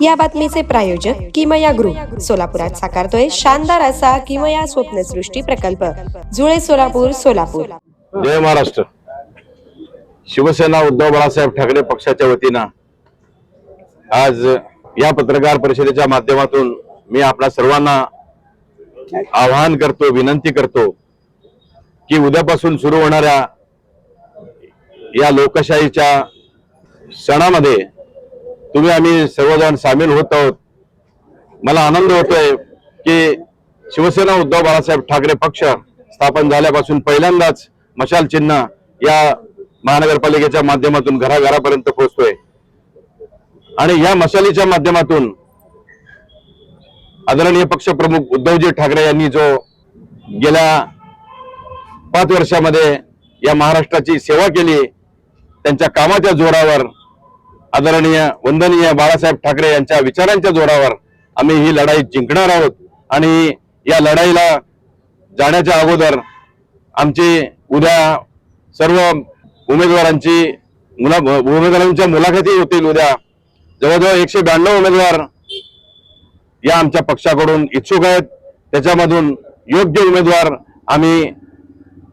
या बातमीचे प्रायोजक किमया ग्रुप सोलापुरात साकारतोय शानदार असा किमया स्वप्नसृष्टी प्रकल्प जुळे सोलापूर सोलापूर। जय महाराष्ट्र। शिवसेना उद्धव बाळासाहेब ठाकरे पक्षाच्या वतीनं आज या पत्रकार परिषदेच्या माध्यमातून मी आपल्या सर्वांना आवाहन करतो, विनंती करतो की उद्यापासून सुरू होणाऱ्या या लोकशाहीच्या सणामध्ये तुम्ही आम्ही सर्वजण सामील होत आहोत। मला आनंद होतोय की शिवसेना उद्धव बाळासाहेब ठाकरे पक्ष स्थापन झाल्यापासून पहिल्यांदाच मशाल चिन्ह या महानगरपालिकेच्या माध्यमातून घराघरापर्यंत पोहोचतोय आणि या मशालीच्या माध्यमातून आदरणीय पक्षप्रमुख उद्धवजी ठाकरे यांनी जो गेल्या 5 वर्षामध्ये या महाराष्ट्राची सेवा केली, त्यांच्या कामाच्या जोरावर आदरणीय वंदनीय बाळासाहेब ठाकरे यांच्या विचारांच्या जोरावर आम्ही ही लढाई जिंकणार आहोत। आणि या लढाईला जाण्याच्या अगोदर आमची उद्या सर्व उमेदवारांच्या मुलाखती होतील। उद्या जवळजवळ 192 उमेदवार या आमच्या पक्षाकडून इच्छुक आहेत। त्याच्यामधून योग्य उमेदवार आम्ही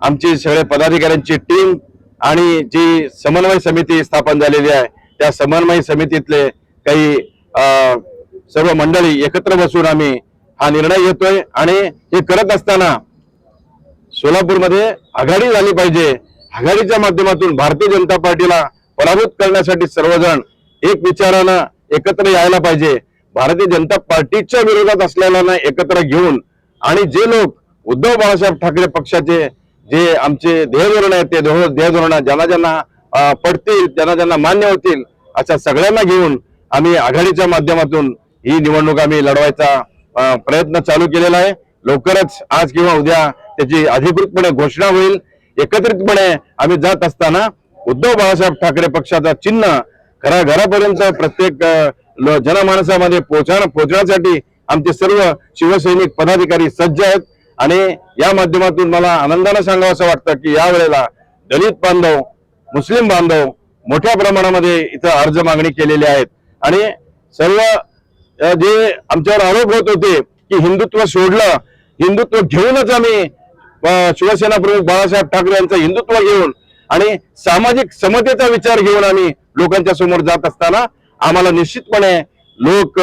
आमची सगळे पदाधिकाऱ्यांची टीम आणि जी समन्वय समिती स्थापन झालेली आहे त्या समन्वय समितीतले काही सर्व मंडळी एकत्र बसून आम्ही हा निर्णय घेतोय। आणि हे करत असताना सोलापूरमध्ये आघाडी झाली पाहिजे। आघाडीच्या माध्यमातून भारतीय जनता पार्टीला पराभूत करण्यासाठी सर्वजण एक विचारानं एकत्र यायला पाहिजे। भारतीय जनता पार्टीच्या विरोधात असलेल्यांना एकत्र घेऊन आणि जे लोक उद्धव बाळासाहेब ठाकरे पक्षाचे जे आमचे ध्येयधोरण आहेत ते ध्येयधोरण ज्यांना ज्यांना पडतील, ज्यांना ज्यांना मान्य होतील अशा सगळ्यांना घेऊन आम्ही आघाडीच्या माध्यमातून ही निवडणूक आम्ही लढवायचा प्रयत्न चालू केलेला आहे। लवकरच आज किंवा उद्या त्याची अधिकृतपणे घोषणा होईल। एकत्रितपणे आम्ही जात असताना उद्धव बाळासाहेब ठाकरे पक्षाचा चिन्ह घराघरापर्यंत प्रत्येक जनमानसामध्ये पोहोचण्यासाठी आमचे सर्व शिवसैनिक पदाधिकारी सज्ज आहेत। आणि या माध्यमातून मला आनंदाने सांगावं असं वाटतं की यावेळेला दलित बांधव, मुस्लिम बांधव मोठ्या प्रमाणामध्ये इथं अर्ज मागणी केलेली आहेत। आणि सर्व जे आमच्यावर आरोप होत होते की हिंदुत्व सोडलं, हिंदुत्व घेऊनच आम्ही शिवसेना प्रमुख बाळासाहेब ठाकरे यांचं हिंदुत्व घेऊन आणि सामाजिक समतेचा विचार घेऊन आम्ही लोकांच्या समोर जात असताना आम्हाला निश्चितपणे लोक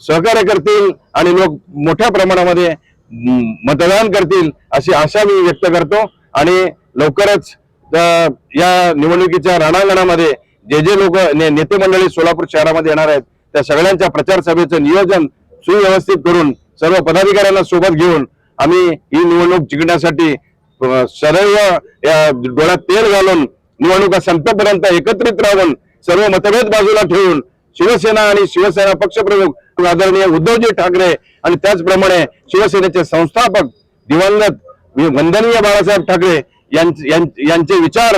सहकार्य करतील आणि लोक मोठ्या प्रमाणामध्ये मतदान करतील अशी आशा मी व्यक्त करतो। आणि लवकरच या निवडणुकीच्या रणांगणामध्ये जे लोक नेते मंडळी सोलापूर शहरामध्ये येणार आहेत त्या सगळ्यांच्या प्रचार सभेचं नियोजन सुव्यवस्थित करून सर्व पदाधिकाऱ्यांना सोबत घेऊन आम्ही ही निवडणूक जिंकण्यासाठी सदैव डोळ्यात तेल घालून निवडणुका संपेपर्यंत एकत्रित राहून सर्व मतभेद बाजूला ठेवून शिवसेना आणि शिवसेना पक्षप्रमुख आदरणीय उद्धवजी ठाकरे आणि त्याचप्रमाणे शिवसेनेचे संस्थापक दिवंगत वंदनीय बाळासाहेब ठाकरे यांचे विचार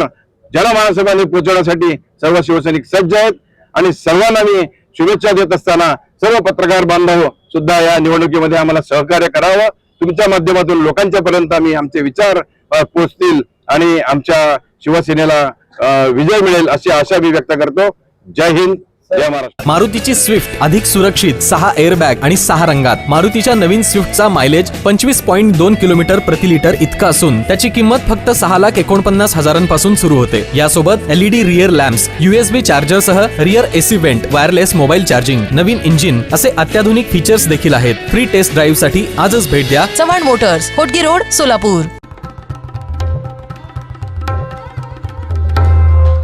जनमानसामध्ये पोहोचवण्यासाठी सर्व शिवसैनिक सज्ज आहेत। आणि सर्वांना मी शुभेच्छा देत असताना सर्व पत्रकार बांधव सुद्धा या निवडणुकीमध्ये आम्हाला सहकार्य करावं। तुमच्या माध्यमातून लोकांच्या पर्यंत आम्ही आमचे विचार पोहोचतील आणि आमच्या शिवसेनेला विजय मिळेल अशी आशा मी व्यक्त करतो। जय हिंद, जय महाराष्ट्र। मारुतीची स्विफ्ट अधिक सुरक्षित 6 एअरबॅग आणि 6 रंगात। मारुतीच्या नवीन स्विफ्टचा मायलेज 25.2 किलोमीटर प्रति लिटर इतका असून त्याची किंमत फक्त 6,49,000 पासून सुरू होते। यासोबत LED rear lamps, USB charger सह rear AC vent, wireless mobile charging, नवीन इंजिन असे अत्याधुनिक फीचर्स देखील आहेत। फ्री टेस्ट ड्राईव्ह साठी आजच भेट द्या चव्हाण मोटर्स, होटगी रोड, सोलापूर।